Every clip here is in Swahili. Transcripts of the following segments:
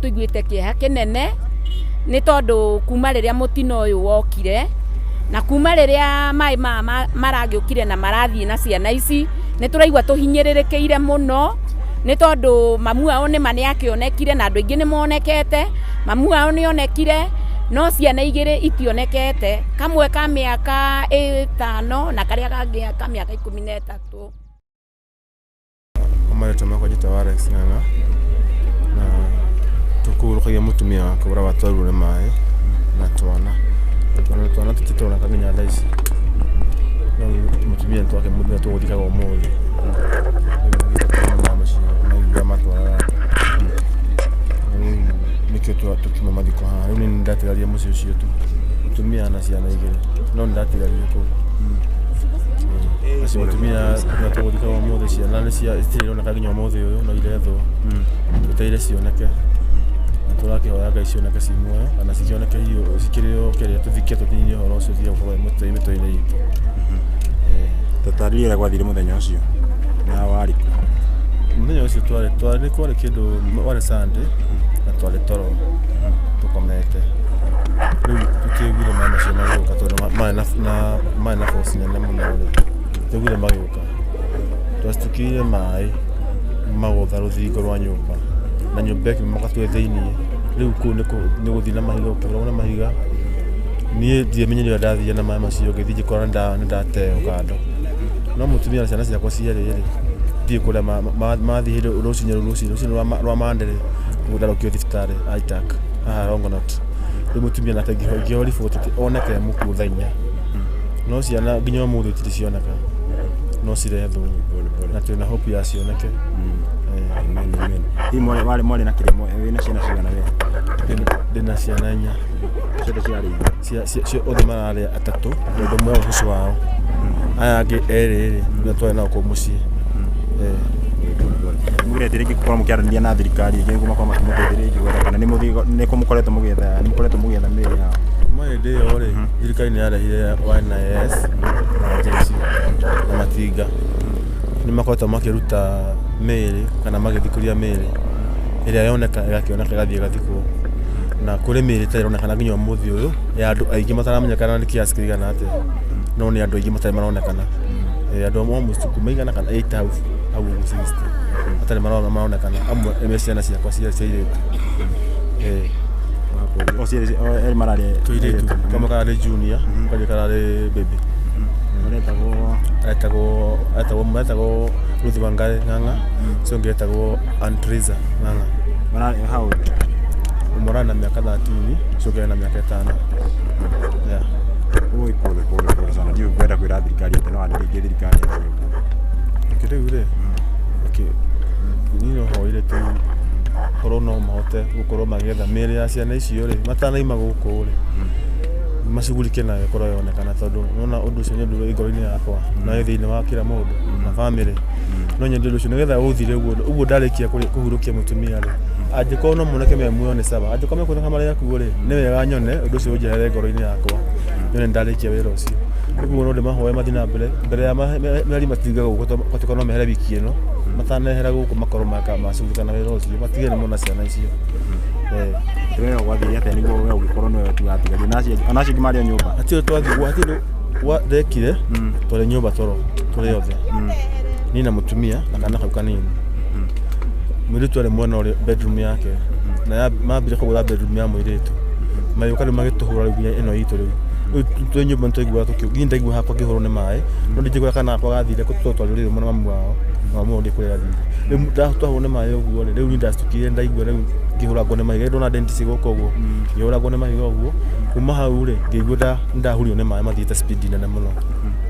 tuiguite kieha kinene ni tondu kuma riria mutino uyu wokire na kuma riria mai maragiukire na marathie na ciana ici ni turaigua tuhinyiririkiire muno ni tondu mamu ao ni mane akionekire na andu aingi ni monekete mamu ao ni onekire no ciana igiri itionekete kamwe ka miaka 5 na karia kangi ka miaka 13 Omare tumako jitawara sana na tukurukia mutumia kubura watwaru ne mai na twana tutitona kaminya laisi no mutumia twake mutumia tugodika go mole mama shi na gama twara nikyo tukima madiko ha ni ndatigaria musi ucio tu mutumia na ciana igiri no ndatigaria ko asi mutumia tugodika go mole ciana na cia istiro na kaginya mole uyu no iretho tuteire cioneke turake hoyaga icio na kasimwe ana cioneke hiyo sikireo kile tuthike tutinye horo ucio thia kwa mito-ine itu tatarira gwathire muthenya ucio na wari muthenya ucio twari kwari kindu wari Sunday na twari toro tukomete riu tutigire mama cio magioka tondu mai na force nene muno tugire magioka twastukire mai magotha ruthingo rwa nyumba na nyumba yake makatwe thiini riu ku ni guthina mahiga ukirona mahiga nie die menye ndathia na mama cio ngithije kora ndateo kando no mutumia na ciana ciakwa ciere die kule mathi hiro rucinyo rwa mandere gudarukio thiftari aitak rongonot riu mutumia na tagihogio riboti oneke mukuthainya no ciana nginya muthu tiricioneka no cirethwo na twina hope ya cioneke amen wale na kilimo wina ciana cigana we ndina ciana 4 ciothe ciarĩ cio othe mararĩ atatũ mũndũ ũmwe ũcio wao aya angĩ erĩ nĩ twarĩ nao kũu mũciĩ muretire gĩkorwo mũkĩaranĩria na thirikari ĩngĩ makorwo makĩmũteithĩrĩria kana nĩ mũkoretwo mũgĩetha mĩrĩ yao mahĩndĩ ĩyo rĩ thirikari nĩ yarehire NIS na agency na matinga nĩ makoretwo makĩruta mĩrĩ kana magĩthikũria mĩrĩ ĩrĩa yoneka ĩgakĩoneka ĩgathiĩ ĩgathikwo na kũrĩ mĩrĩ ĩtarĩ ĩronekana nginya ũmũthĩ ũyũ ya andũ aingĩ mataramenyekana nĩ kiasi kĩigana atĩa no nĩ andũ aingĩ matarĩ maronekana andũ amwe kuma 100 kana 8 hau 60 matarĩ maronekana amwe nĩ ciana ciakwa cia airĩtu o mararĩ tũirĩtu kamwe kararĩ junior kangĩ kararĩ baby etagwo Ruth Wangari Ng'ang'a ũcio ũngĩ etagwo Antriza Ng'ang'a umora na miaka 13 ũcio ũngĩ na miaka 5 Oi pole sana ndio kwenda kwĩra thirikari atĩ no andĩrĩgie thirikari kĩrĩu rĩ niĩ no hoire tu korwo no mahote gũkorwo magĩetha mĩrĩ ya ciana icio rĩ matanaima gũkũ rĩ macugurike nayo korwo yonekana tondu nona undu ucio ni undu ngoro-ini yakwa na thĩinĩ wa kila mundu na family no nyende undu ucio nigetha uthire uguo ndarikia kuhurukia mutumia ri angikorwo no moneke me muoyo ni saba angikorwo kuoneka mari yaku ri ni wega nyone undu ucio unjehere ngoro-ini yakwa nyone ndarikia wira ucio uguo no ndimahoe mathina mbere ya meri matinga guko no mehere wiki ino matanehera guku makorwo macugurika na wira ucio matige ni mona ciana icio wewe wathire atĩ niguo wewe ũgĩkorwo nĩwe tu atigario onacio ngĩ marĩ nyũmba atĩ twathiĩ atĩ ndekire twarĩ nyũmba toro tũrĩ othe ni na mutumia na kana kau kanini mũirĩtu arĩ mwena ũrĩ bedroom yake na mambire kũgũra bedroom ya mũirĩtu magĩũka rĩu magĩtũhũra rĩu ĩno itũ rĩu twĩ nyũmba nĩtwaigua nginya ndaigua hakwa ngĩhũrwo nĩ maĩ no ndingĩkora kana hakwa gathire tũtwarĩrĩrwo mũno mamu wao mamu ndĩ kũrĩa gathire rĩu twahũrwo nĩ maĩ ũguo rĩu niĩ ndacukire ndaigua rĩu ngĩhũragwo nĩ mahiga ndona dentist gũkũ ũguo ngĩhũragwo nĩ mahiga ũguo kuma hau rĩ ngĩigua ndahurio nĩ maĩ mathiĩte speed nene mũno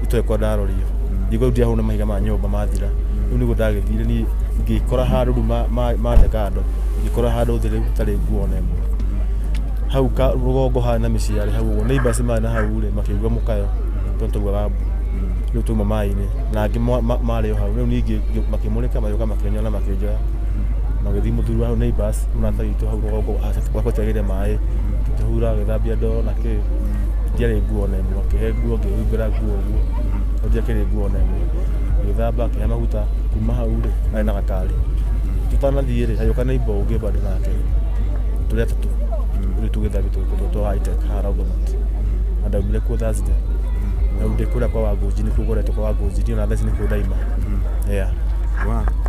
itoĩkwa ndarorio ngĩigua ndiahũrwo nĩ mahiga ma nyũmba mathira rĩu nĩguo ndagĩthire niĩ ngĩkora handũ rĩu mandeka andũ ngĩkora handũ thĩ rĩu tarĩ nguo ona ĩmwe hau rũgongo harĩ na mĩciarĩ hau ũguo neighbors marĩ na hau rĩ makĩigua mũkayo tondũ taugaga mbu rĩu tuma maĩ-inĩ na angĩ marĩ o hau rĩu ningĩ makĩmũrĩka magĩũka makĩnyona makĩnjoya magĩthiĩ mũthuri wa hau neighbors mũrata witũ hau rũgongo gwakũtiagĩire maĩ tũhura agĩthambia ndoo na kĩ ndiarĩ nguo ona ĩmwe akĩhe nguo ngĩhumbĩra nguo ũguo no ndiakĩrĩ nguo ona ĩmwe agĩthamba akĩhe maguta kuma hau rĩ arĩ na gakari tũtanathiĩ rĩ hagĩũka neighbor ũngĩ bado nake tuli atatu uri tugithabi to high tech haraugomati anda umile ku Thursday na ndekura kwa wagoji ni kugorete kwa wagoji ndio na thesi ni kudaima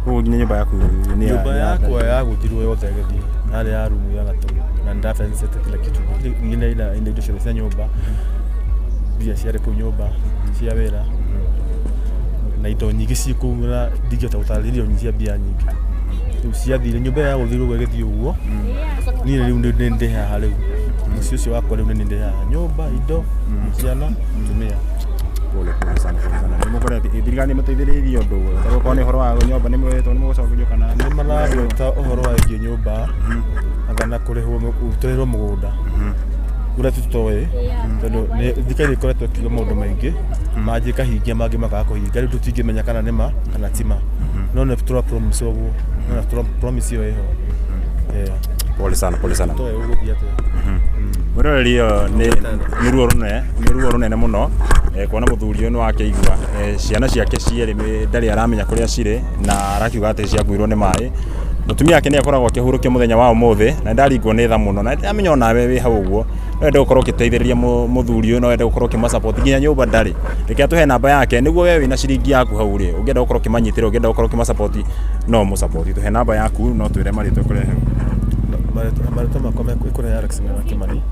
Wow. Nyumba yaku ni nyumba yako yagujirwo yothe gethi nari ya rumu ya gatu na ndafensete kila kitu ngine ina indo cia nyumba bia ciare ku nyumba cia wira na indo nyingi cikura ndigita gutaririo nyingi bia nyingi ciathire nyumba ya guthirwo gethi uguo ni riu ndi haha riu mucio cio wakwa riu ndi haha nyumba indo ciana tumia pole sana nimukore thirikari muteithiririe undu tondũ kwa ni horo wa nyumba ni mwetwo ni mugucokerio kana ni maragweta uhoro wa nyumba agana kurihwo utirihwo mugunda ura tutoe tondu ni thikari ikoretwo kiuga maundu maingi manji kahingia mangi makaga kuhinga riu tutingimenya kana nima kana tima no ne tutra promise oguo no tutra promise yo iho pole sana toe uguthia te murorelio ni ruo runene muno kuona muthuri uyu wakeigua ciana ciake cieri ndari aramenya kuria cire na arakiuga ati ciakuirwo ni mai mutumia yake ni akoragwo akihurukia muthenya wa umuthi na ndaringwo ni tha muno na ndamenya ona we wi hau uguo wende gukorwo ukiteithiriria muthuri uyu no wende gukorwo ukimasupport nginya nyumba ndari reke atuhe namba yake niguo we wina ciringi yaku hau ri ungienda gukorwo ukimanyitira ungienda gukorwo ukimasupport no musupport tuhe namba yaku no twire maritwa kurehe marito makome ikure ya Alex na Kimani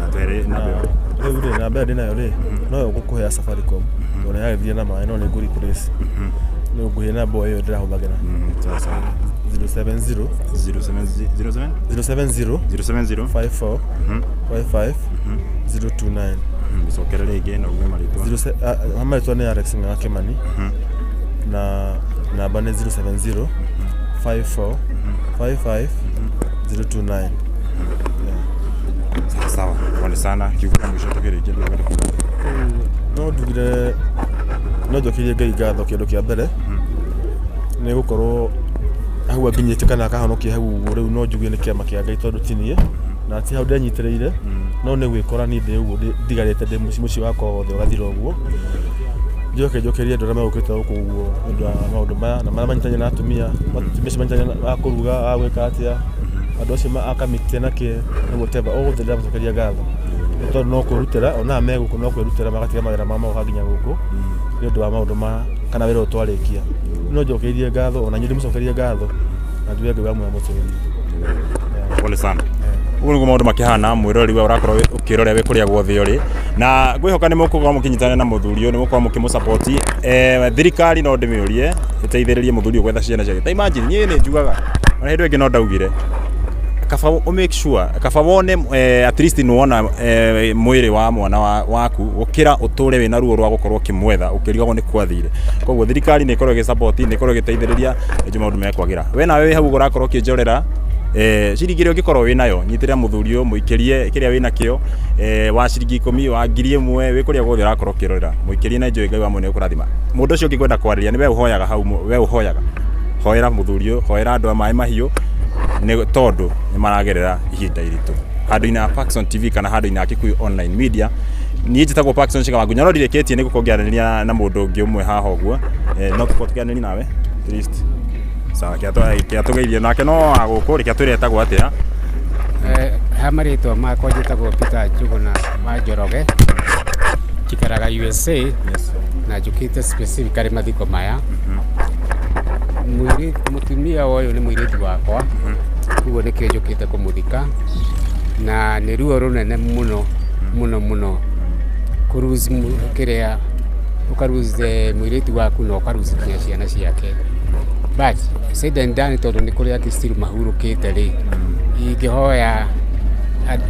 na twire namba yo riu namba ndina yo ri no gukuhe Safaricom ona yathie na mai no ni nguri place ni nguhe namba yo ndirahumagira sasa 070 54 55 029 sokerere again na ume maritwa maritwa ni Alex na Kimani na namba ni 070 54 55 029 sawa pole sana kiuka mwisho tukire kile ngari kuga no ndugire no njokirie Ngai ngatho kindu kia mbere ni gukorwo hau aginyite kana akahonokia hau riu no njugie ni kiama kia Ngai tondu tinie na ti hau ndanyitireire no ni gwikora ni ndi uguo ndigarite ndi muci wakwa wothe ugathira uguo njokerie andu aria magukite guku uguo ndu wa maundu maya na maria manyitanye na atumia manyitanye akuruga agwika atia andu acio akamite nake whatever othe ndiramucokeria ngatho tondu no kurutira ona meguku no kwirutira magatiga mawira mamo haginya guku ni undu wa maundu ma kana wira utwarikia no njokerie ngatho ona nyiri mucokerie ngatho na nduye Ngai amwe amucokerie pole sana uguo maundu makihana mwirori we urakorwo ukirorea we kuria guothe uri na ngwihoka ni mukuga mukinyitana na muthuri ni mukuga mukimusupport thirikari no ndimiurie iteithiririe muthuri gwetha ciana ciake ta imagine nyini njugaga ona hindu ingi no ndaugire kaba make sure kaba wone at least nuona mwiri wa mwana waku ukira uture wina ruo rwa gukorwo kimwetha ukirigagwo ni kwathire koguo thirikari ni ikorwo support ni ikorwo giteithiriria ejo maundu mekwagira we nawe hau urakorwo kinjorera ciringire ungikorwo winayo nyitira muthuri muikirie kiria wina kio wa ciringi 10 wa 1000 we kuria gothe urakorwo kirorera muikirie na Ngai wa mwene ukurathima mundu ucio ungikwenda kwariria ni we uhoyaga hau we uhoyaga hoera muthuri hoera andu mai mahiu ni tondu ni maragerera ihinda iritu handu-ina Paxson TV kana handu-ina Kikuyu online media ni njitagwo Paxson Chikawangu nyarorire ketie ni gukongeranĩria na mundu ungi umwe haha uguo no tukotuganĩri nawe at least sawa kia tugeithie nake no aguku reke twiretagwo atia ha maritwa makwa njitagwo Peter Njuguna wa Njoroge njikaraga USA na njukite specifically mathiko maya mutumia uyu ni mwiritu wakwa uguo nikio njukite kumuthika na ni ruo runene muno kuruzi kiria ukaruze mwiritu waku na ukaruzi kinya ciana ciake but said and done tondu ni kuria still mahurukite ri ingihoya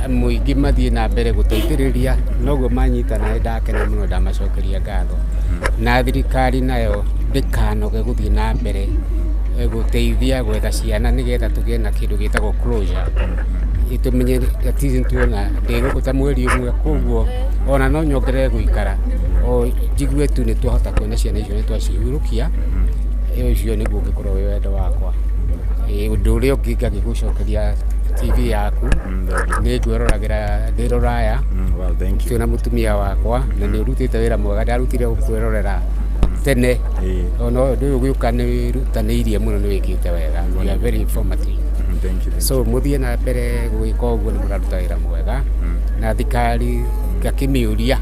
muingi mathie na mbere guteithiriria noguo manyitana ndakena muno ndamacokeria ngatho na thirikari nayo ndikanoge guthie na mbere guteithia gwetha ciana nigetha tugie na kindu gitagwo closure itumenye ati tuona ndigukuta mweri umwe koguo ona no nyongerere guikara o jigue tu ni twahota kuona ciana icio ni twacihurukia ucio niguo ngikorwo wendo wakwa undu uria ungi ngagigucokeria TV yaku ni ngwiroragĩra ndiroraya tuna mutumia wakwa na ni urutite wira mwega ndarutire kwirorera tene ono ndu ugiuka ni rutanĩirie muno ni wikite wega you are very informative so muthie na mbere gwika uguo ni muraruta wira mwega na thikari ngakimiuria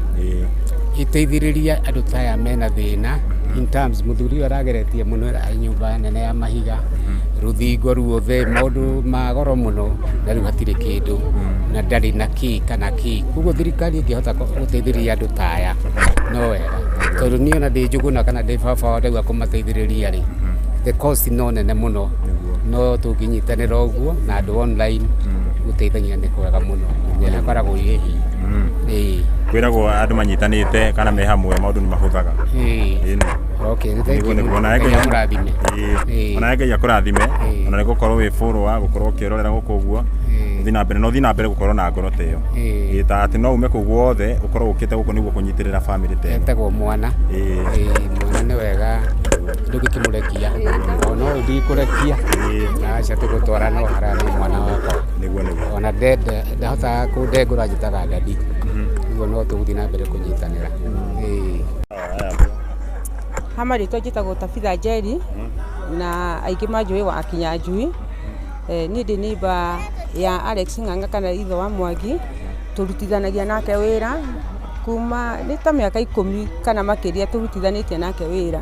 iteithiriria andu taya mena thina in terms muthuri arageretie muno nyumba nene ya mahiga ruthingo ruothe maundu ma goro muno na riu hatire kindu na ndari na ki kana ki kuguo thirikari ingihota guteithiriria andu taya no wega tondu ni ona ndi njuguna kana ndi baba ndauga kumateithiriria ri the cost no nene muno no tunginyitanira uguo na andu online guteithania ni kwega muno na koragwo ihi kwiragwo andu manyitanite kana me hamwe maundu ni mahuthaga okay thank you ona kurathime ona Ngai akurathime ona ni gukorwo wi furu wa gukorwo kirorera guku uguo thina mbere gukorwo na ngoro teyo ta ati no ume kuguo othe ukorwo ukite guku niguo kunyitirira family te etagwo mwana mwana ni wega ndugikimurekia ono ndikurekia na acha tugutwara no harana mwana wako niguo ona ndahota kundengura njitaga ndadi niguo no tuguthi na mbere kunyitanira Hamarĩtwa njĩtagwo Tabitha Njeri na aingĩ manjũĩ wa Kinyanjui. Niĩ ndĩ neighbor ya Alex Ng'ang'a kana ithe wa Mwangi, tũrutithanagia nake wĩra kuma nĩ ta mĩaka 10 kana makĩria tũrutithanĩtie nake wĩra.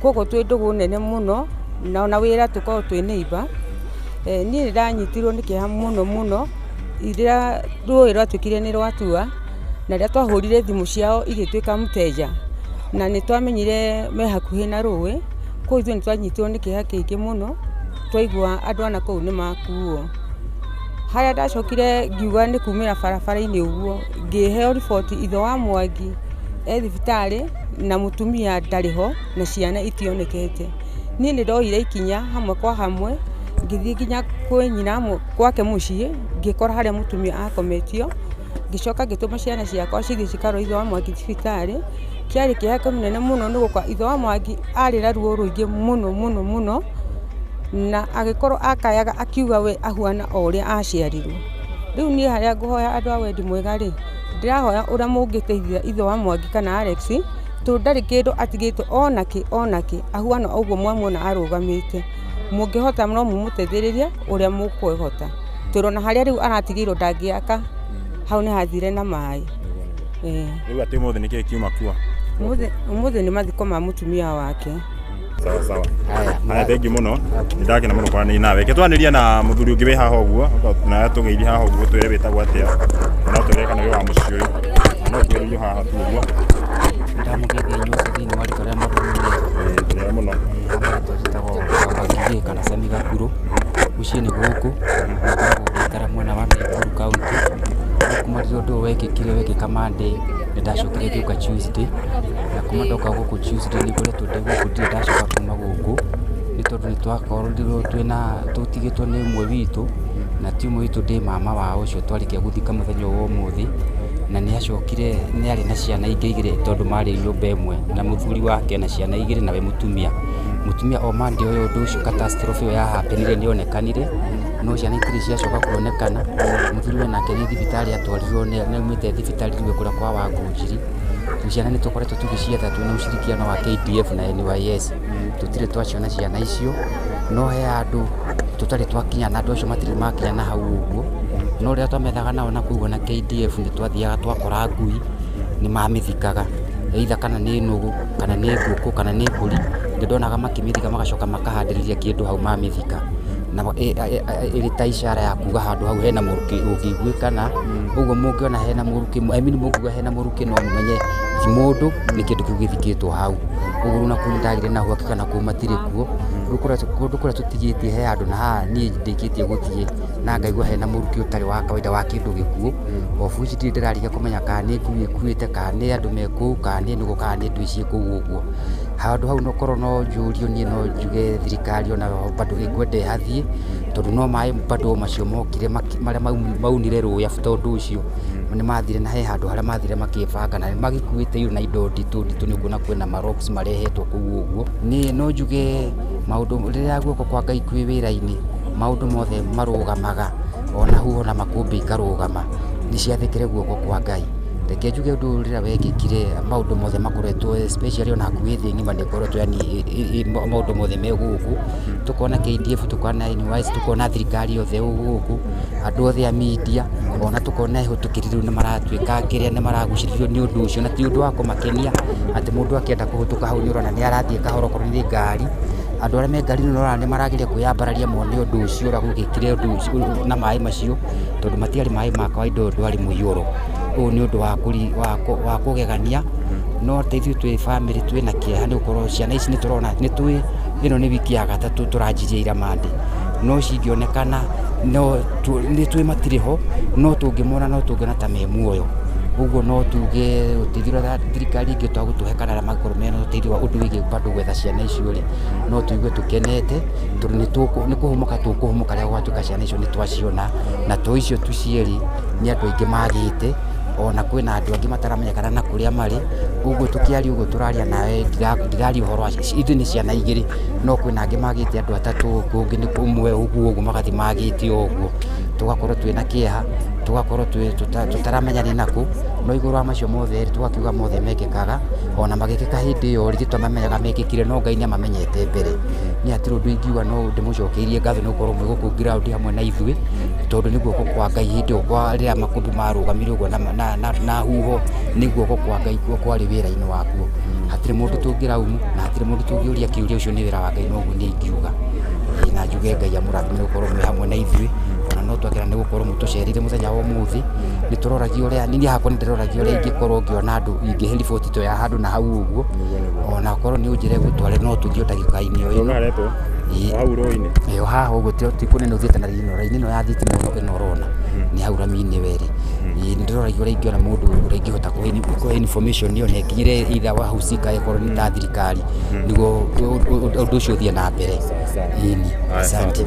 Koguo twĩ ndũgũ nene mũno na ona wĩra tũkorwo twĩ neighbor. Niĩ nĩ ndanyitirwo nĩ kĩeha mũno rĩrĩa rũĩ rwatuĩkire nĩ rwatua na rĩrĩa twahũrire thimũ ciao igĩtuĩka mteja na nĩ twamenyire me hakuhĩ na rũĩ, koguo ithuĩ nĩ twanyitirwo nĩ kĩeha kĩingĩ mũno, twaigua andũ ana kũu nĩ makuo. Harĩa ndacokire ngiuga nĩ kumĩra barabara-inĩ ũguo, ngĩheo riboti ithe wa Mwangi e thibitarĩ na mũtumia ndarĩ ho na ciana itionekete. Niĩ nĩ ndoire ikinya hamwe kwa hamwe, ngĩthiĩ nginya kwĩ nyina gwake mũciĩ, ngĩkora harĩa mũtumia akometio, ngĩcoka ngĩtũma ciana ciakwa cithiĩ cikarorwo ithe wa Mwangi thibitarĩ. Kĩarĩ kĩeha kĩnene mũno nĩ gũkorwo ithe wa Mwangi arĩ na ruo rũingĩ mũno na agĩkorwo akayaga akiuga we ahuana o ũrĩa aciarirwo. Rĩu niĩ harĩa ngũhoya andũ a wendi mwega rĩ, ndĩrahoya ũrĩa mũngĩteithia ithe wa Mwangi kana Alex, tondũ ndarĩ kĩndũ atigĩtwo onakĩ ahuana ũguo mwamuona arũgamĩte. Mũngĩhota no mũmũteithĩrĩrie ũrĩa mũkwĩhota, tondũ ona harĩa rĩu aratigĩirwo ndangĩaka, hau nĩ hathire na maĩ. Rĩu atĩ ũmũthĩ nĩ kĩĩ kiuma kuo? Ũmũthĩ nĩ mathiko ma mũtumia wake. Sawa. Haya thengi muno. Ndakena muno kwaranĩria nawe. Ketwanĩria na mũthuri ũngĩ wĩ haha ũguo, na tũgeithie haha ũguo twĩre wĩtagwo atĩa. Na twĩre kana wĩ wa mũciĩ ũyũ. No twĩre haha tu ũguo. Ndamugeithia inyuothe thĩinĩ wa rĩtwa rĩa Mwathani. Wega mũno. Twĩtagwo Wangigĩ kana Sami Gakuru. Mũciĩ nĩ gũkũ. Ngoragwo ngĩikara mwena wa Nakuru County. Kuma rĩrĩa ũndũ wekĩka Monday nĩ ndacokire ngĩũka Tuesday, na kuma ndoka gũkũ Tuesday nĩ ngoretwo ndĩ gũkũ ndirĩ ndacoka kuma gũkũ, nĩ tondũ nĩ twakorirwo tũtigĩtwo nĩ ũmwe witũ, na ti ũmwe witũ ndĩ mama wa ũcio twarĩkia gũthika mũthenya wa ũmũthĩ, na nĩ acokire nĩ arĩ na ciana ingĩ igĩrĩ tondũ marĩ nyũmba ĩmwe na mũthuri wake na ciana igĩrĩ nawe mũtumia o Monday ũyũ ũndũ ũcio catastrophe ĩyo yahapenire nĩ onekanire, no ciana itirĩ ciacoka kuonekana. Mũthuri we nake nĩ thibitarĩ atwarirwo nĩ aumĩte thibitarĩ rĩu kũrĩa kwa Wangũnjiri. Ciana nĩ tũkoretwo tũgĩcietha twĩna ũcirikiano wa KDF na NYS, tũtirĩ twaciona ciana icio, no he andũ tũtarĩ twakinya na andũ acio matirĩ makinya na hau ũguo, no rĩrĩa twamethaga nao na kũiguo na KDF nĩ twathiaga twakora ngui nĩ mamĩthikaga, either kana nĩ nũgũ kana nĩ ngũkũ kana nĩ mbũri, nĩ ndonaga makĩmĩthika magacoka makahandĩrĩria kĩndũ hau mamĩthika, na ĩrĩ ta ishara ya kuga handũ hau hena mũrukĩ ũngĩiguĩkana. Ũguo mũngĩona hena mũrukĩ, mũngiuga hena mũrukĩ no mũmenye ti mũndũ, nĩ kĩndũ kĩu gĩthikĩtwo hau. Ũguo na kũu ndagire na uhakika na kũu matirĩ kuo, kũndũ kũrĩa tũtigĩtie he handũ na haha niĩ ndĩkĩtie gũthiĩ na ngaigua hena mũrukĩ ũtarĩ wa kawaida wa kĩndũ gĩkuũ. Obu ici ndirĩ ndĩrariga kũmenya kana nĩ ngui ĩkuĩte, kana nĩ andũ me kũu, kana nĩ nũgũ, kana nĩ ndũ ciĩ kũu ũguo. Handũ hau nokorwo no njũrio niĩ no njuge thirikari ona bado ĩkwenda ĩhathiĩ, tondũ no maĩ bado macio mokire marĩa maunire rũĩ after ũndũ ũcio nĩ mathire na he handũ harĩa mathire makĩbanga na nĩ magĩkuĩte na indo nditũ nĩ kuona kwĩna marocks marehetwo kũu ũguo. Niĩ no njuge maũndũ rĩrĩa guoko kwa Ngai kwĩ wĩra-inĩ, maũndũ mothe marũgamaga, ona huho na makũmbĩ ikarũgama, nĩ ciathĩkĩre guoko kwa Ngai. reke njuge undu rira wekikire maundu mothe makoretwo especially ona hakuhi thi ng'ima nĩ ngoretwo yani maundu mothe me gũkũ tukona KDF tukona NYS tukona thirikari yothe gũkũ andu othe a media ona tukona ihũtũkĩri rĩu nĩ maratuĩka kĩrĩa nĩ maragucĩrĩrio nĩ ũndũ ũcio na ti ũndũ wa kũmakenia atĩ mũndũ akĩenda kũhũtũka hau nĩ ũrona nĩ arathiĩ kahora korwo nĩ ngari andu arĩa me ngari nĩ ũrona nĩ marageria kwĩyambararia mone ũndũ ũcio ũrĩa gũgĩkire ũndũ ũcio na maĩ macio tondũ matiarĩ maĩ ma kawaida ndwarĩ mũiyũro ũũ nĩ ũndũ wa kũgegania no teithio twĩ family twĩ na kĩeha nĩ gũkorwo ciana ici nĩ tũrona nĩ twĩ ĩno nĩ wiki ya gatatũ tũranjirie ira mande no cingĩonekana no nĩ twĩ matirĩ ho no tũngĩmona no tũngĩona ta me muoyo ũguo no tuge ũteithio wa thirikari ingĩ twagũtũhe kana arĩa makorwo mena ũteithio wa ũndũ wĩgiĩ bado gwetha ciana icio rĩ no tũigue tũkenete tondũ nĩ kũhũmũka tũkũhũmũka rĩrĩa gwatuĩka ciana icio nĩ twaciona na to icio tucieri nĩ andũ aingĩ magĩte ona kwĩna andũ angĩ mataramenyekana na kũrĩa marĩ ũguo tũkĩaria ũguo tũraria nawe ndigari ũhoro wa ithuĩ nĩ ciana igĩrĩ no kwĩna angĩ magĩte andũ atatũ kũngĩ nĩ kũmwe ũguo magathi magĩte ũguo tugakorwo twĩna kĩeha tugakorwo tutaramenya nĩ nakũ no igũrũ wa macio mothe tugakiuga mothe mekĩkaga ona magĩkĩka hĩndĩ ĩyo rĩngĩ twamamenyaga mekĩkire no Ngai nĩ amamenyete mbere nĩ atĩ ũndũ ingiuga no ndĩmũcokeirie ngatho nĩ gũkorwo mwĩgũkũ ground hamwe na ithuĩ tondũ nĩ guoko kwa Ngai hĩndĩ ĩyo rĩrĩa makũmbĩ marũgamire ũguo na huho nĩ guoko kwa Ngai kuo kwarĩ wĩra-inĩ wakuo hatirĩ mũndũ tũngĩraumu na hatirĩ mũndũ tũngĩũria kĩũria ũcio nĩ wĩra wa Ngai noguo nĩ ingiuga na njuge Ngai amũrathime nĩ gũkorwo mwĩ hamwe na ithuĩ ona no twagĩra nĩ gũkorwo mũtũcerire mũthenya wa ũmũthĩ nĩ tũroragia ũrĩa niĩ hakwa nĩ ndĩroragia ũrĩa ingĩkorwo ngĩona andũ ingĩhe riboti to ya handũ na hau ũguo ona korwo nĩ ũnjĩre gũtware no tũthiĩ ndagĩka-inĩ o ĩno ĩyo haha ũguo ti kũnene ũthiĩte na raini ĩno ya thitima ĩno ũrona nĩ hau rami-inĩ werĩ nĩ ndĩroragia ũrĩa ingĩona mũndũ ũrĩa ingĩhota kũhe information ĩyo na ĩkinyĩre either wa husika ĩkorwo nĩ ta thirikari nĩguo ũndũ ũcio ũthiĩ na mbere ĩni asante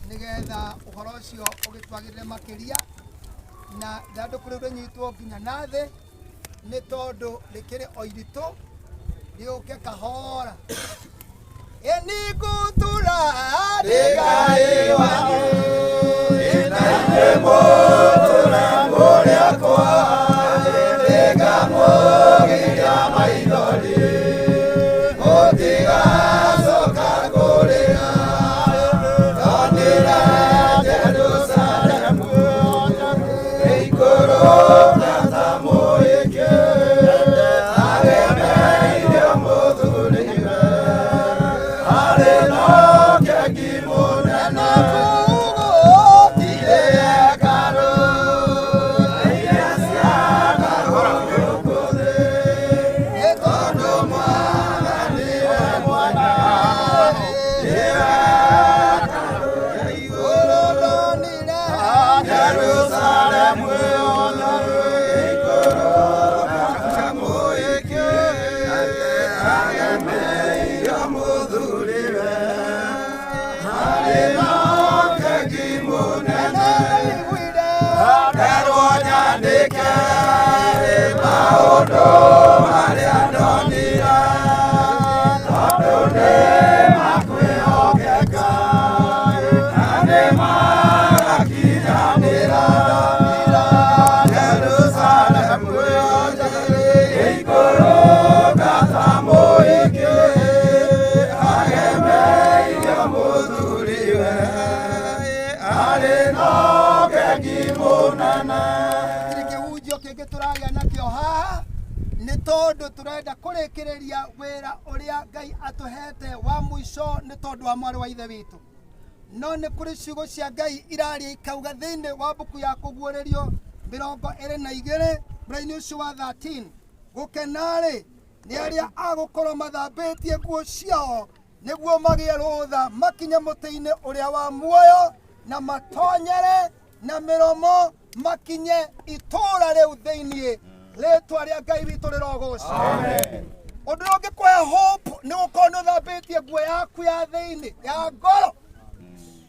nigetha uhoro ucio ugitwagirire makiria na ndatũkũ rĩu rĩnyitwo nginya na thĩ nĩ tondũ rĩkĩrĩ o iritũ rĩũke kahora enigutura ndigai wanyu inaine mũtura mũrĩa kwa ndigamugiria maithori mũtigacoka kũrĩra tonira Jerusalemu ikũrũka mũhiki agemeire mũthuriwe arĩ no keki mũnene kugũtire thĩno kengĩ mũnene. Gĩtirĩ kĩhunjio kĩngĩ tũragĩa nakĩo haha nĩ tondũ tũrenda kũrĩkĩrĩria wĩra ũrĩa Ngai atũhete wa mũico nĩ tondũ wa mwarĩ wa ithe witũ. No nĩ kũrĩ ciugo cia Ngai iraria ikauga thĩinĩ wa mbuku ya kũguũrĩrio 22 mũraini ũcio wa 13 gũkena-rĩ nĩ arĩa agũkorwo mathambĩtie nguo ciao nĩguo magĩe rũtha makinye mũtĩ-inĩ ũrĩa wa muoyo na matonyere na mĩromo makinye itũũra rĩu thĩinĩ. Rĩĩtwa rĩa Ngai witũ rĩrogocwo. Ũndũ ũrĩa ũngĩkũhe hope nĩ gũkorwo nĩ ũthambĩtie nguo yaku ya thĩinĩ ya ngoro,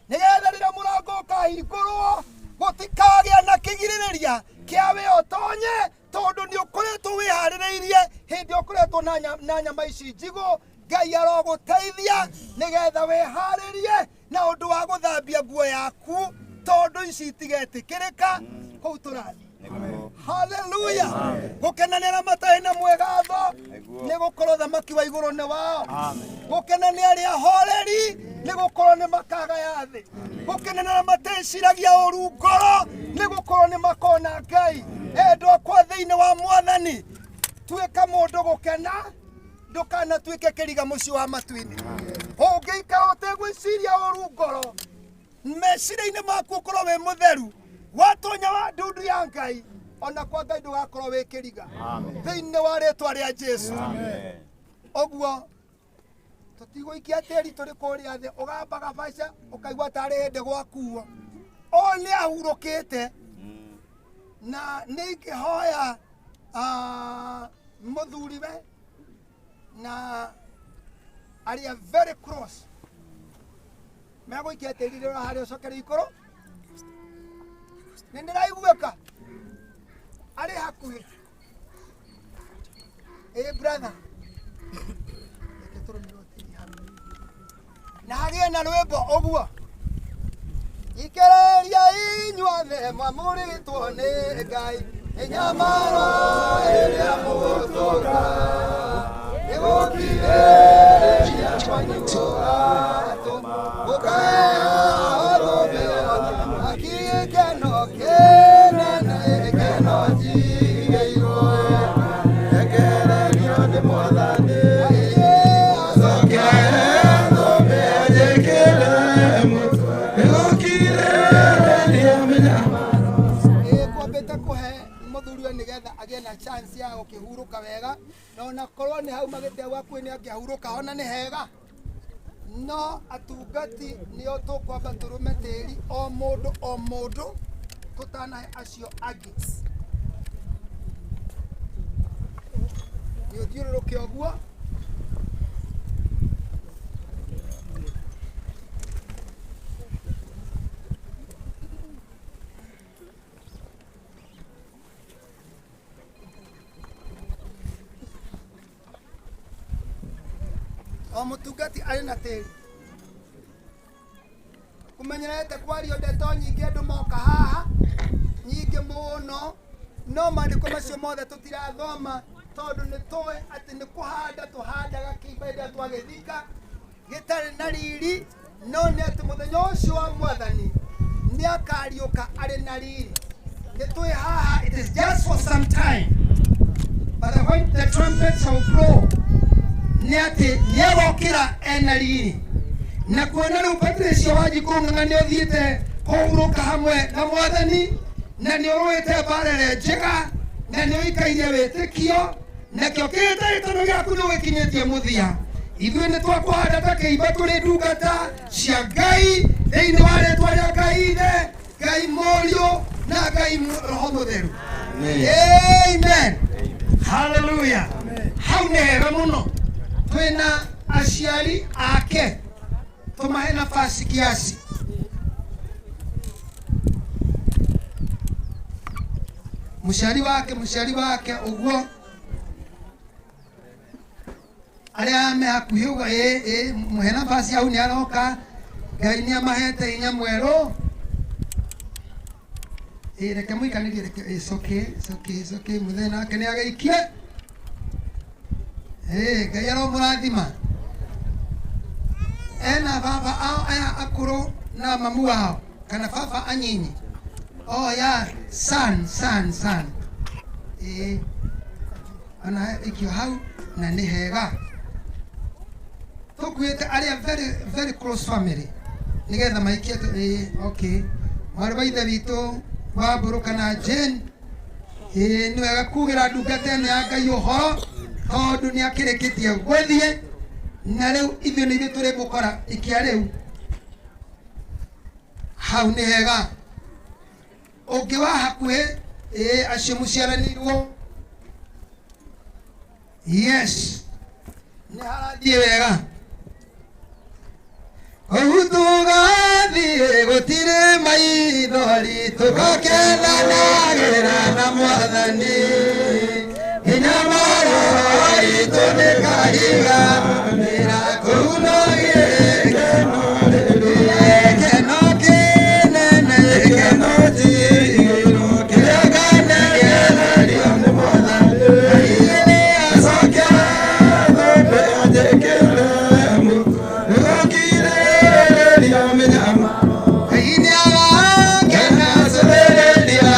nĩgetha rĩrĩa mũrango ũkahingũrwo gũtikagĩa na kĩgirĩrĩria kĩa we ũtonye, tondũ nĩ ũkoretwo wĩharĩrĩirie hĩndĩ ũkoretwo na nyama ici njigũ. Ngai arogũteithia nĩgetha wĩharĩrie na ũndũ wa gũthambia nguo yaku, tondũ ici itigetĩkĩrĩka kũu tũrathiĩ. Haleluya. Gũkenanĩra matarĩ na mwĩgatho nĩ gũkorwo thamaki wa igũrũ nĩ wao. Gũkenanĩra arĩa ahoreri nĩ gũkorwo nĩ makagaya thĩ. Gũkenanĩra mateciragia ũũru ngoro nĩ gũkorwo nĩ makona Ngai. Endwa kwa thĩinĩ wa Mwathani, tuĩka mũndũ gũkena, ndũkanatuĩke kĩriga mũciĩ wa matu-inĩ. Ũngĩikara ũtegwĩciria ũũru ngoro, meciria-inĩ maku ũkorwo wĩ mũtheru, watonya wa ndundu ya Ngai, ona kwa Ngai ndũgakorwo wĩ kĩriga thĩinĩ wa rĩĩtwa rĩa Jesũ. Ũguo tũtigũikia tĩri tũrĩ kũrĩa thĩ, ũgambaga baica ũkaigua tarĩ hĩndĩ gwakuo. O nĩ ahurũkĩte na nĩ ingĩhoya mũthuriwe na arĩa very close megũikia tĩri rĩrĩa harĩa ũcokere igũrũ. Nĩ ndĩraiguĩka arĩ hakuhĩ. Brother, na hagĩe na rwĩmbo ũguo. Ikĩrĩria inyuothe mwamũrĩtwo nĩ Ngai, inyamaro ĩrĩa mũgũtũũra, nĩgũkirĩrĩria kwanyu gũgatũma gũkaya ũrũme akigĩkeno kĩnene gĩkeno njigĩirwo ekererio nĩ Mwathani. Nĩgetha agĩe na chance ya gũkĩhurũka wega, na ona korwo nĩ hau magĩte gwaku nĩ angĩhurũka ona nĩ hega. No atungati nĩo tũkwamba tũrũme tĩri o mũndũ tũtanahe acio angĩ. Nĩ ũthiũrũrũke ũguo. O mũtungati arĩ na tĩri. Kũmenyerete kwario ndeto nyingĩ andũ moka haha nyingĩ mũno, no maandĩko macio mothe tũtirathoma tondũ nĩ tũĩ atĩ nĩ kũhanda tũhandaga kĩimba rĩrĩa twagĩthika gĩtarĩ na riri, no nĩ atĩ mũthenya ũcio wa Mwathani nĩ akariũka arĩ na riri. Nĩ tũĩ haha it is just for some time, but when the trumpets shall blow, nĩ atĩ nĩ egũkĩra ena riri. Na kuona rĩu Patricia Wanjikũ nĩ ũthiĩte kũhurũka hamwe na Mwathani, na nĩ ũrũĩte mbara ĩrĩa njega, na nĩ ũikairie wĩtĩkio, nakĩo kĩhĩtahĩtano gĩaku nĩ ũgĩkinyĩtie mũthia. Ithuĩ nĩ twakũhanda ta kĩimba tũrĩ ndungata cia Ngai thĩinĩ wa rĩĩtwa rĩa Ngai Ithe, Ngai Mũriũ na Ngai Roho Mũtheru. Amen. Hallelujah. Hau nĩ hega mũno. Twĩna aciari ake, tũmahe nafasi kiasi. Mũciari wake ũguo arĩa me hakuhĩ ũguo, mũhe nafasi hau nĩ aroka. Ngai nĩ amahete hinya mwerũ. Reke mũikanĩrie, reke coke mũthenya nake nĩ agĩikie. Ngai aromũrathima. Ena baba ao aya akũrũ na mamu wao kana baba anyinyi ya san ana ikio hau na nĩ hega tũkuĩte arĩa very close family nĩgetha maikie okay mwarĩ wa ithe witũ wa Mbũrũ kana Jane nĩ wega kugĩra ndungata ĩno ya Ngai ũhoro tondũ nĩ akĩrĩkĩtie gũthiĩ na rĩu ithuĩ nĩ ithuĩ tũrĩ mũkora ikia rĩu hau nĩ hega ũngĩ wa hakuhĩ acio mũciaranĩirwo yes nĩ harathiĩ wega ũgu tũgathiĩ gũtirĩ maithori tũgakenanagĩra na Mwathani hinya marũa itũ nĩ kahiganĩra kũu no gĩkeno gĩkeno kĩnene gĩkeno tigĩrwo kĩrĩa nganagĩrĩrio nĩ Mwathani nĩ acokia thũmbĩ anjĩkĩre mũtwe nĩgũkirĩrĩria mĩnyama Ngai nĩagakena cũthĩrĩria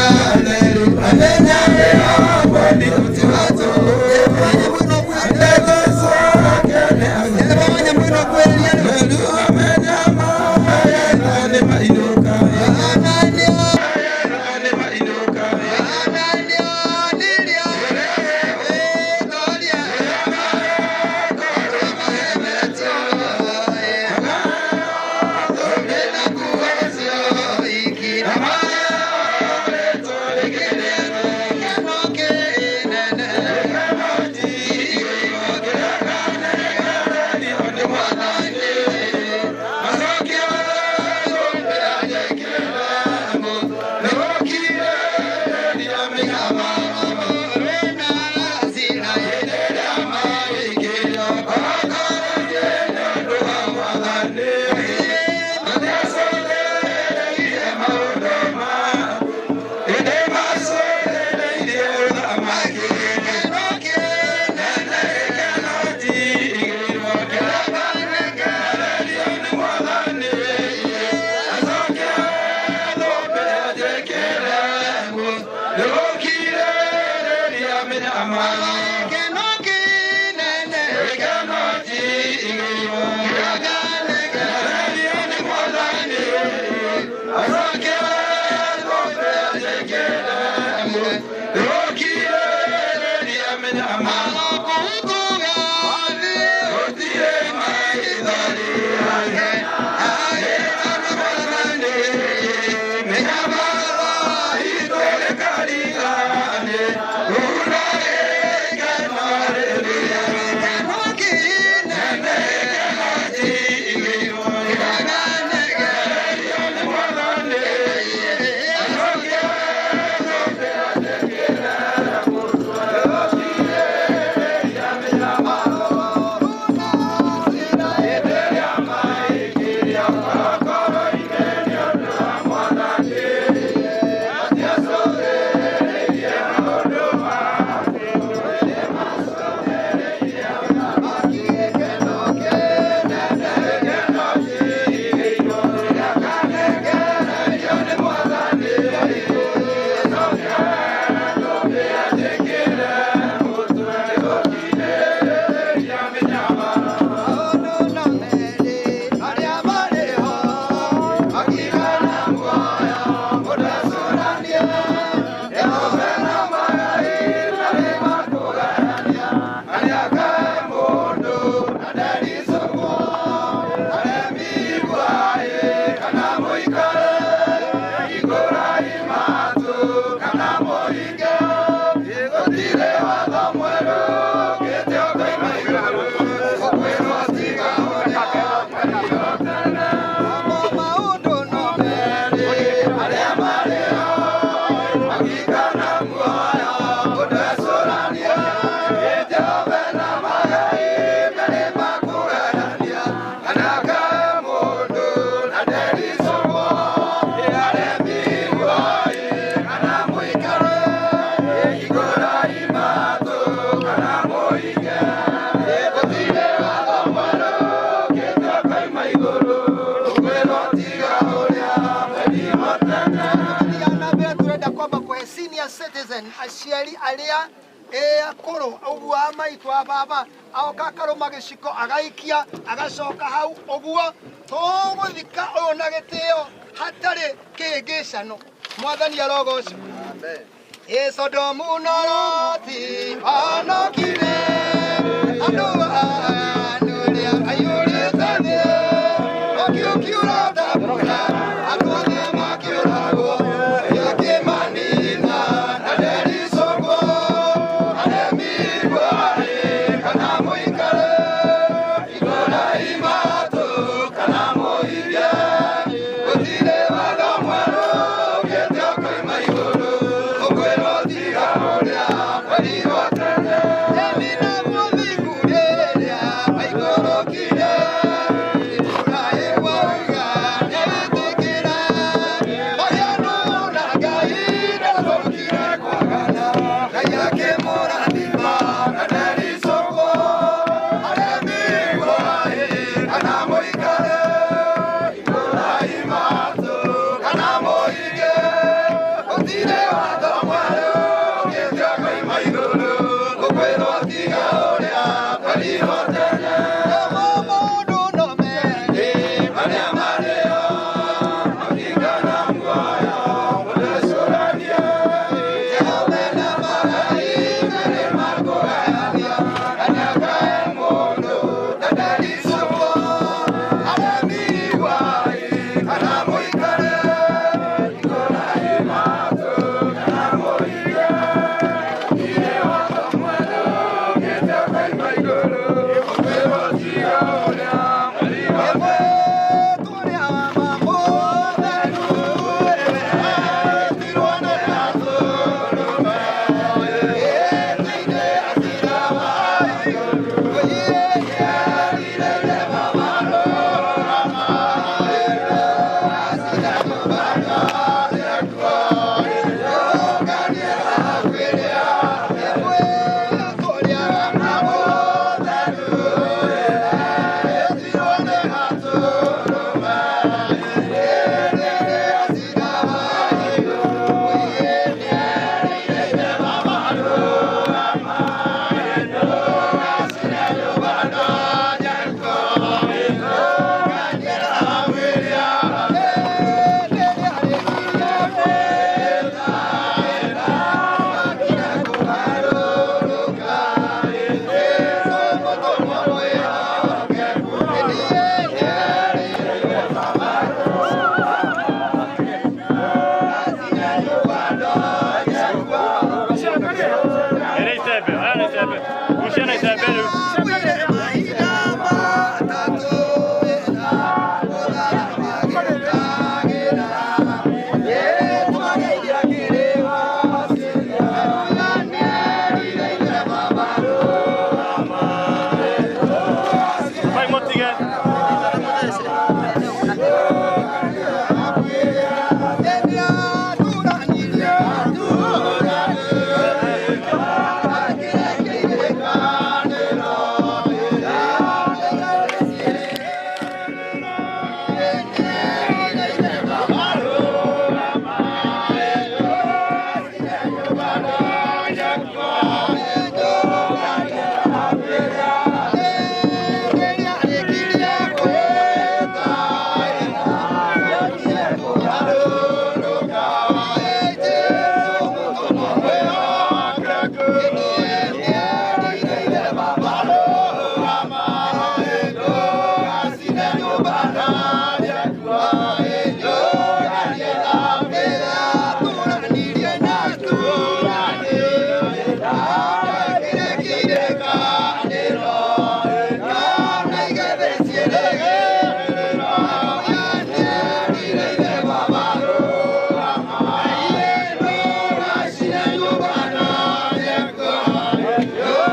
theru amenya wĩra wakwa ndĩũtigatũ senior citizen aciari aria akuru uguo amaitu ababa aoka karuma giciko agaikia agacoka hau uguo tuguthika uyu na gitio hatari kingicano mwathani arogocwo Sodomu na Loti anokire andu anuria ayurite thĩ okiukiura tabura andu othe makiuragwo yakimanina na nderisogwo aremi gwari kana muikare igora imatu kana muirie gutire watho mwerũ ũgĩte koima igũrũ ũkwĩrwo tiga ũrĩa werirwo tene emina mũthingu rĩrĩa waikũrũkire itũra ĩgwauga nĩwĩtĩkĩra oyanu na Ngai ndagũrũkire kwagana Ngai akĩmũrathima na ndericũkwo aremi gwari kana mũikare igũra imatu kana mũige gũtirĩ watho mwerũ ũgĩte koima igũrũ ũkwĩrwo tiga ũrĩa werirwo tene mũndũ no merĩ marĩa marĩo mũkinga na muoyo mũndũcũranie Jehova na Magai merĩ makũgayania kana kae mũndũ na ndericũkwo aremi gwari kana mũikare igũra imatu kana mũige gũtirĩ watho mwerũ ũgĩte koima igũrũ ũkwĩrwo tiga ũrĩa werirwo tene tũrĩa mamũtheru etirwo nĩ atũrũme ĩtĩinĩ acira wa igũrũ ũiĩnĩarire mamarũgama acira nyũmbana ciakuo ũngania kwĩrĩa ĩmwe tũrĩa mamũtheru etirwo nĩ atũrũme ĩtĩinĩ acira wa igũrũ ũiĩnĩarire mamarũgama acira nyũmbana ciakuo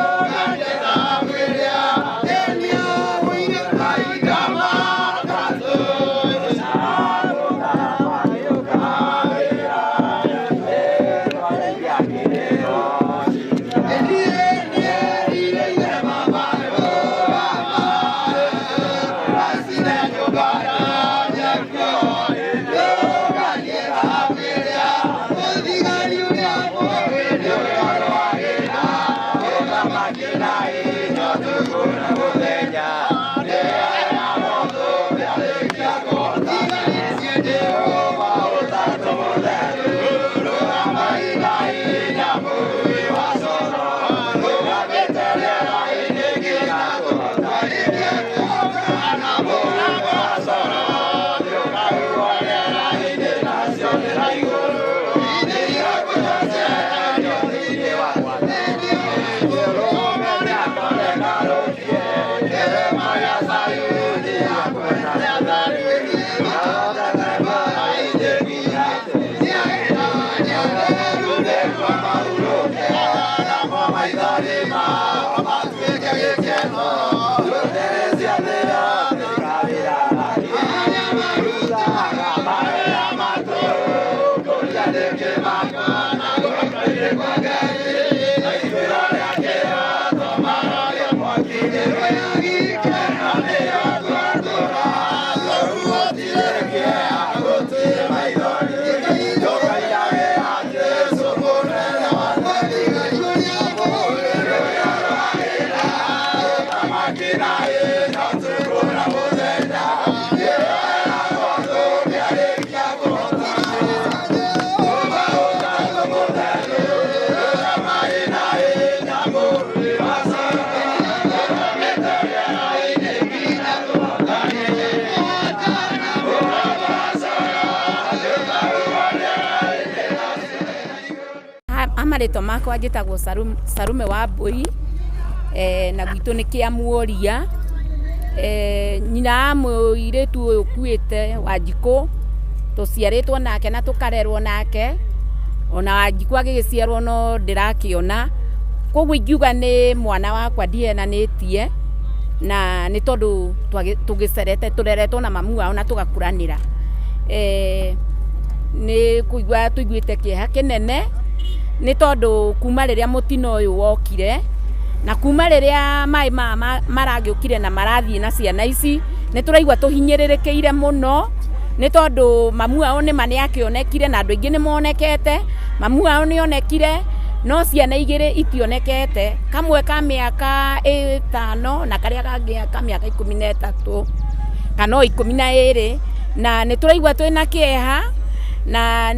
ũngania kwĩrĩa marĩtwa makwa njĩtagwo Sarume Wambui, na gwitũ nĩ Kĩamuoria. Nyina wa mũirĩtu ũyũ ũkuĩte Wanjikũ, tũciarĩtwo nake na tũkarerwo nake, ona Wanjikũ agĩgĩciarwo no ndĩrakĩona, koguo ingiuga nĩ mwana wakwa ndienanĩtie, na nĩ tondũ tũgĩcerete tũreretwo na mamu wao na tũgakũranĩra. Nĩ kũigua tũiguĩte kĩeha kĩnene nĩ tondũ kuma rĩrĩa mũtino ũyũ wokire na kuma rĩrĩa maĩ maragĩũkire na marathiĩ na ciana ici, nĩ tũraigua tũhinyĩrĩrĩkĩire mũno, nĩ tondũ mamu wao nĩma nĩakĩonekire na andũ aingĩ nĩ monekete. Mamu wao nĩonekire no ciana igĩrĩ itionekete, kamwe ka mĩaka 5 na karĩa kangĩ ka mĩaka 13 kana 12, na nĩ tũraigua twĩna kĩeha na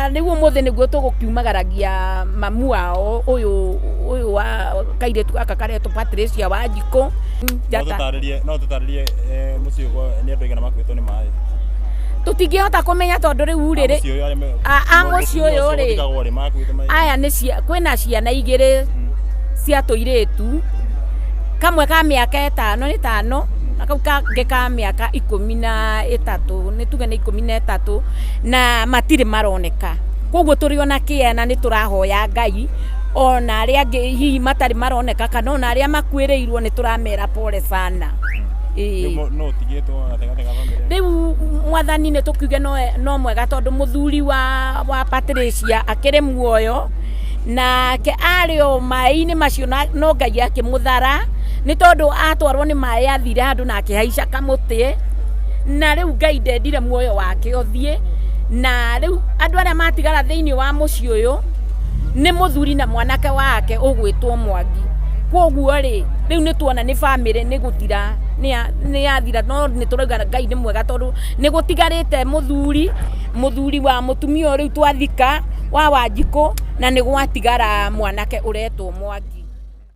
rĩu ũmũthĩ nĩguo tũgũkiumagaragia mamu wao ũyũ wa kairĩtu gaka karetwo Patricia Wanjikũ. No tũtarĩrie mũciĩ nĩ andũ aigana makuĩtwo nĩ maĩ? Tũtingĩhota kũmenya tondũ rĩu rĩrĩ mũciĩ ũyũ rĩ, aya kwĩna ciana igĩrĩ cia tũirĩtu, kamwe ka mĩaka 5 na kau kangĩ ka mĩaka 13, nĩ tuge nĩ 13, na matirĩ maroneka. Koguo tũrĩ ona kĩena nĩ tũrahoya Ngai, ona arĩa angĩ hihi matarĩ maroneka kana ona arĩa makuĩrĩirwo nĩ tũramera pole sana. Rĩu mwathani nĩ tũkiuge no mwega tondũ mũthuri wa Patricia akĩrĩ muoyo, nake arĩ o maĩ-inĩ macio no Ngai akĩmũthara, nĩ tondũ atwarwo nĩ maĩ athire handũ na akĩhaica kamũtĩ, na rĩu Ngai ndendire muoyo wake ũthiĩ. Na rĩu andũ arĩa matigara thĩinĩ wa mũciĩ ũyũ nĩ mũthuri na mwanake wake ũgwĩtwo Mwangi. Koguo rĩ, rĩu nĩ tuona nĩ bamĩrĩ nĩ gũthira nĩ yathira, no nĩ tũrauga Ngai nĩ mwega tondũ nĩ gũtigarĩte mũthuri wa mũtumia rĩu twathika wa Wanjikũ, na nĩ gwatigara mwanake ũretwo Mwangi.